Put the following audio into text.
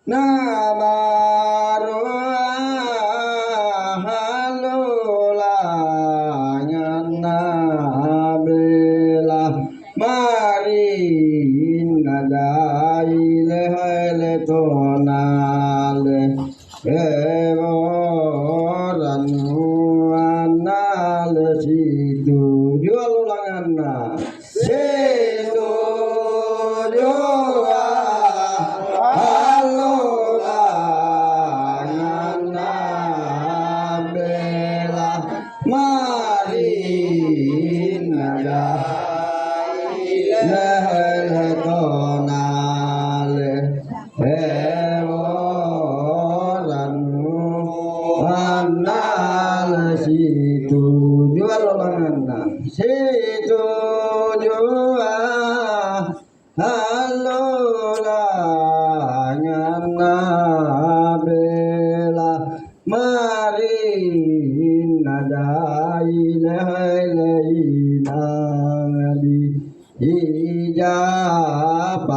baru halulangan nabela marin nadai lehele tonale evoranu anale situ jual ulangan situ jua halulangan nabela marin nadai lehele tonale situ jual ulangan situ jua halulangan nabela marin nadai lehele inang di ijab